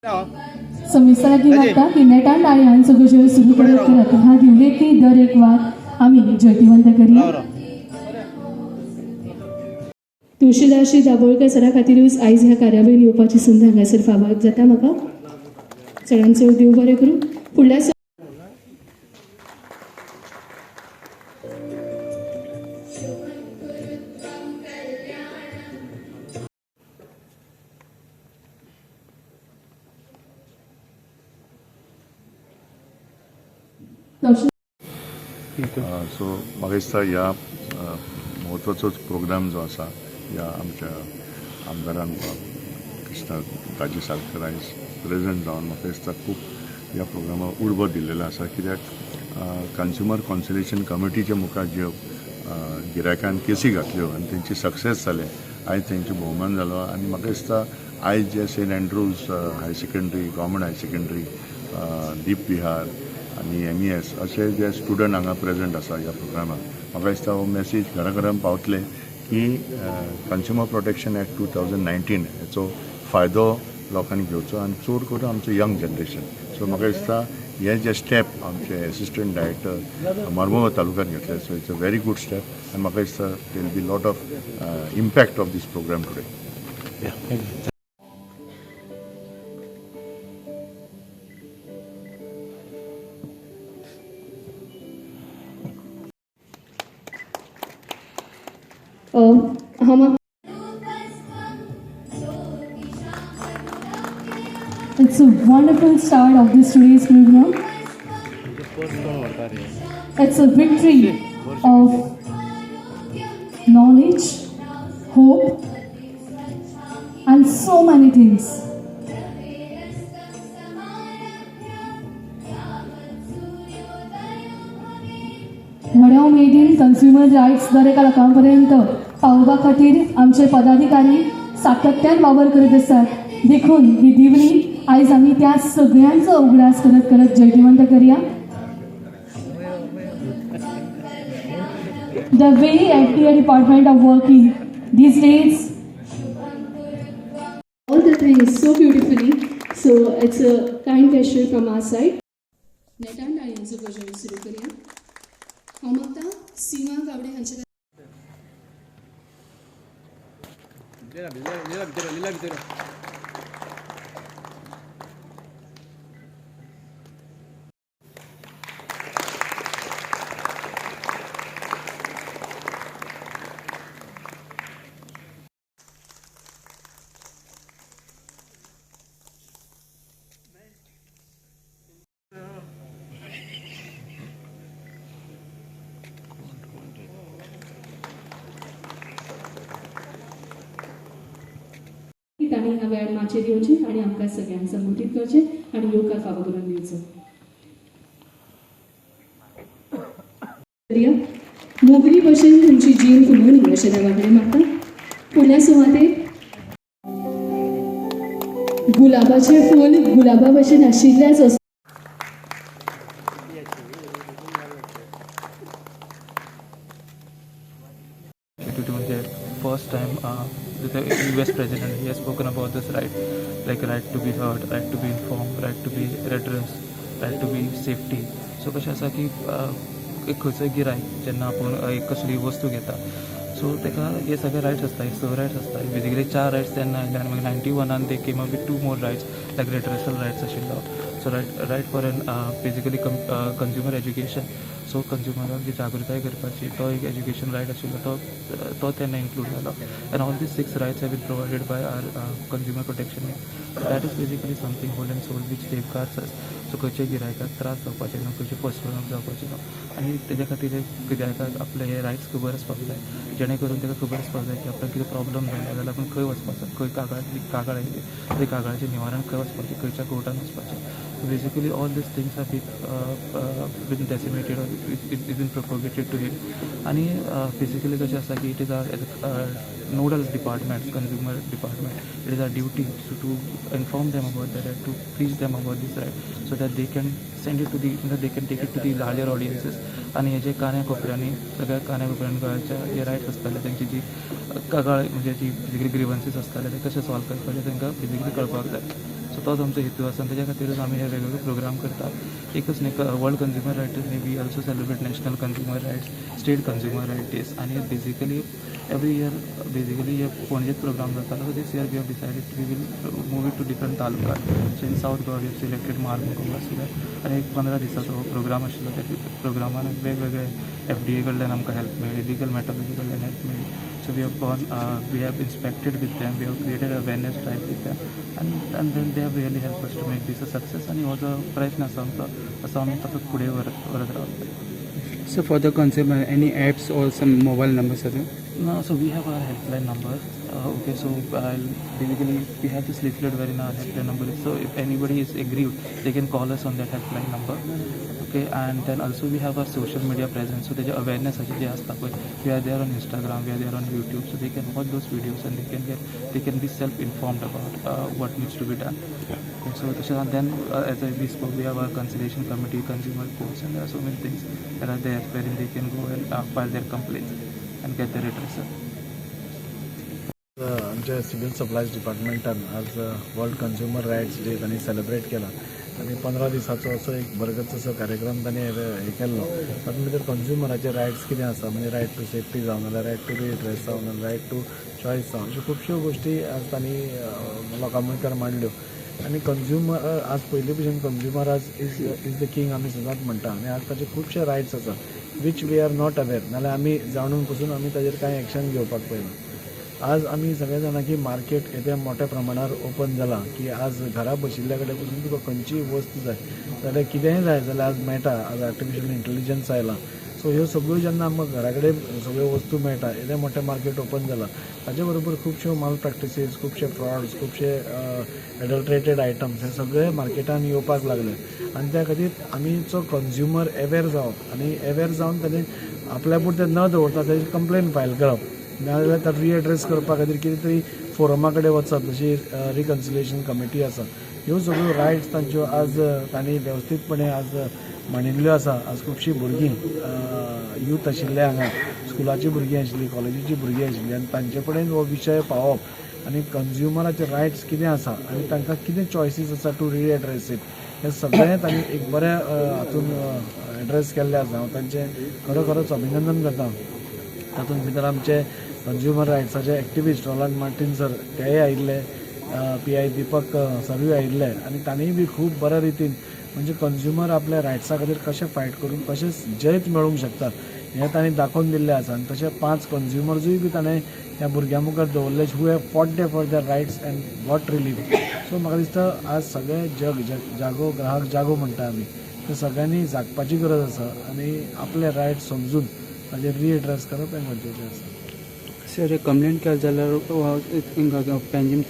समिसाला लागता की नेटान आणि हांचो गजर सुरू करत हा दिवले की दर एक वाद आम्ही जयतीवंत करूया. तुळशीदासजी दाबोळकर सरा खातीरूच आयज ह्या कार्यावळीन येवपाची संद हांगासर फावो जाता म्हाका. सगळ्यांचो देव बरें करूं. फुडल्या सो म्हाका दिसता ह्या म्हत्वाचोच प्रोग्राम जो आसा ह्या आमच्या आमदारान कृष्ण काजी साळकर आयज प्रेझेंट जावन म्हाका दिसता खूब ह्या प्रोग्रामाक उर्बो दिल्लेलो आसा. कित्याक कन्झ्युमर कॉन्सलेशन कमिटीच्या मुखार ज्यो गिरायकान केसी घातल्यो आनी तेंची सक्सेस जाले. आयज तेंचो भोवमान जालो आनी म्हाका दिसता आयज जे saint Andrews higher secondary government higher secondary Deep Vihar आनी MES अशे जे स्टुडंट हांगा प्रेझेंट आसा ह्या प्रोग्रामाक म्हाका दिसता हो मॅसेज घराघरान पावतले की कन्झ्युमर प्रोटेक्शन एक्ट 2019 हेचो फायदो लोकांनी घेवचो आनी चड करून आमचो यंग जनरेशन. सो म्हाका दिसता हे जे स्टेप आमचे एसिस्टंट डायरेक्टर मर्मुगांव तालुक्यात घेतले. So it's a very good step आनी म्हाका दिसता there will be lot of impact of this program today. It's a wonderful start of this today's program. It's a victory of knowledge, hope, and so many things. व्हड्या उमेदीन consumer rights दर एका लोकांपर्यंत पावोवपा खातीर आमचे पदाधिकारी सातत्यान वावर करीत आसात. देखून ही दिवली आयज आमी त्या सगळ्यांचो उगडास करत करत जयतीवंत करूया. The way FDA Department of Working these days, all the things so beautifully. So it's a kind gesture from our side. नेटान डाळींचो गजर सुरू करूया. हांव मागता सीमा गावडे हांचे ताणी ह्या वेळार माचेर येवचे आनी आमकां सगळ्यांक संबोधीत करचे आनी येवकार फावो करून दिवचो. मोगरी भशेन तुमची जीण फुलोवनी अशें देवा कडेन मागता. फुडल्या सुवातेर गुलाबाचें फूल गुलाबा भशेन आशिल्ल्याच first time the US president, he has spoken about this right, like right to be heard, right to be informed, right to be redressed, right to be safety. So कशें आसा की एक खंयचोय गिरायक जेन्ना आपूण एक कसली वस्तू घेता सो ताका हे सगळे रायट्स आसता, स रायट्स आसता. बेजिकली 4 रायट्स तेन्ना आयले आनी मागीर 91 they came up with 2 more rights like redressal rights आशिल्लो. So right for an basically consumer education. So कंज्युमराक जी जागृताय करपाची तो एक एज्युकेशन रायट आशिल्लो तो तेन्ना इन्क्लूड जालो. End all these 6 rights have been provided by our consumer protection act. So that is basically something whole and soul which safeguards us. So खंयच्या गिरायकाक त्रास जावपाचे न्हू, खंयचे फसवणूक जावपाची न्हू. आनी तेज्या खातीर गिरायकाक आपले हे रायट्स खबर आसपाक जाय, जेणे करून ताका खबर आसपाक जाय की आपल्याक कितें प्रॉब्लम जालो जाल्यार आपूण खंय वचपाचो, खंय कागाळ येयली ते कागाळाचें निवारण खंय वचपाचें, खंयच्या कोर्टान वचपाचें. So basically all these things are been decimated or is been propagated to him. आनी बेसिकली कशें आसा की it is are nodal department, consumer department, it is our duty to inform them about that, to preach them about this right, so that they can send it to the, they can take it to the larger audiences. आणि हे जे कान्या कोपऱ्यांनी सगळ्या कान्या कोपऱ्यांनी गोंयच्या जे rights आसताले तेंची जी कागाळ म्हणजे जी बेजिकली ग्रिवन्सीस आसताले ते कशे सॉल्व करपाचे तांकां बेजिकली कळपाक जाय. सो तोच आमचो हेतू आसा, तेज्या खातीरच आमी हे वेगवेगळे प्रोग्राम करतात. एकच न्ही, world consumer rights day we also celebrate national consumer rights, state consumer right days, आनी बेजिकली एवरी इयर बेजिकली हे पणजेत प्रोग्राम जातालो. So this year we have decided we will move it to different taluka. So in South Goa we have selected Mormugao आसलें, आनी एक 15 दिसाचो हो programme आशिल्लो. त्या प्रोग्रामान वेगवेगळे FDA कडल्यान आमकां हेल्प मेळ्ळी, लिगल मॅटर्स कडल्यान हेल्प मेळ्ळी. So we have inspected with them, we have created awareness drive with them, and then they have really helped us to make this a success. And हो जो प्रयत्न आसा आमचो, असो आमी तातूंत फुडें व्हरत रावतले. So for the consumer, any apps or some mobile numbers are there? No, so we have our helpline number. Okay, so basically we have this leaflet wherein our helpline number is. So if anybody is aggrieved, they can call us on that helpline number. Okay, and then also we have our social media presence. So there's awareness जे आसता पळय, we are there on Instagram, we are there on YouTube, so they can watch those videos and they can be self-informed about what needs to be done. Okay, so तशें then as we spoke, we have our conciliation committee, consumer courts, and there are so many things that are there wherein they can go and file their complaints and get their redressal. आमच्या civil supplies डिपार्टमेंटान आज world consumer rights day तांणी celebrate केला आणि 15 दिसाचो असो एक बरगत असो कार्यक्रम तांणी हे केल्लो. तातूंत भितर कंज्युमराचे रायट्स कितें आसा, म्हणजे रायट टू सेफ्टी जावं नाल्यार रायट टू रिड्रेस जावं नाल्यार रायट टू चॉयस जावं, अश्यो खुबश्यो गोश्टी आज तांणी लोकां मुखार मांडल्यो. आनी कंज्युमर आज पयलीं भशेन कंज्युमर आज इज द किंग आमी सदांच म्हणटा, आनी आज ताचे खुबशे रायट्स आसा which we are not aware, नाल्यार आमी जाणून पसून आमी ताजेर कांय एक्शन घेवपाक पळयना. आज आमी सगळे जाणां की मार्केट येद्या मोठ्या प्रमाणार ओपन जाला, की आज घरा बशिल्ल्या कडेन पसून तुका खंयचीय वस्त जाय जाल्यार कितेंय जाय जाल्यार आज मेळटा. आज आर्टिफिशियल इंटेलिजन्स आयला, सो ह्यो सगळ्यो जेन्ना आमकां घरा कडेन सगळ्यो वस्तू मेळटा, येदें मोठें मार्केट ओपन जाला. ताचे बरोबर खुबश्यो माल प्रॅक्टिसीस, खुबशे फ्रॉड्स, खुबशे एडल्ट्रेटेड आयटम्स हे सगळे मार्केटान येवपाक लागले. आनी त्या खातीर आमीचो कंज्युमर अवेर जावप आनी अवेर जावन ताणें आपल्या पुरतें न दवरता ताची कंप्लेन फायल करप, नाजाल्यार ताका रिएड्रेस करपा खातीर कितें तरी फोरमा कडेन वचप, जशी रिकन्सिलेशन कमिटी आसा. ह्यो सगळ्यो रायट्स तांच्यो आज तांणी वेवस्थीतपणे आज मांडिल्ल्यो आसा. आज खुबशीं भुरगीं यूथ आशिल्ले हांगा, स्कुलाची भुरगीं आशिल्लीं, कॉलेजीची भुरगीं आशिल्लीं, आनी तांचे कडेन हो विशय पावप आनी कंज्युमराचे रायट्स कितें आसा आनी तांकां कितें चॉयसीस आसा टू रिएड्रेस इट, हें सगळें तांणी एक बऱ्या हातून एड्रेस केल्लें आसा. हांव तांचें खरोखरोच अभिनंदन करता. तातूंत भितर आमचे कंज्युमर रायट्साचे एक्टिविस्ट रोलांड मार्टीन सर तेय आयिल्ले, PI दीपक सरय आयिल्ले, आनी तांणीय बी खूब बऱ्या रितीन म्हणजे कंज्युमर आपल्या रायट्सा खातीर कशें फायट करून कशें जैत मेळोवंक शकता हें तांणी दाखोवन दिल्लें आसा. आनी तशें 5 कंज्युमर्सूय बी ताणें ह्या भुरग्यां मुखार दवरले who have fought for their rights and got relief. So म्हाका दिसता आज सगळें जग जागो ग्राहक जागो म्हणटा आमी, ते सगळ्यांनी जागपाची गरज आसा आनी आपले रायट्स समजून ताजेर रिएड्रेस करप हें गरजेचें आसा. सर कंप्लेंट केलें जाल्यार पेंजीम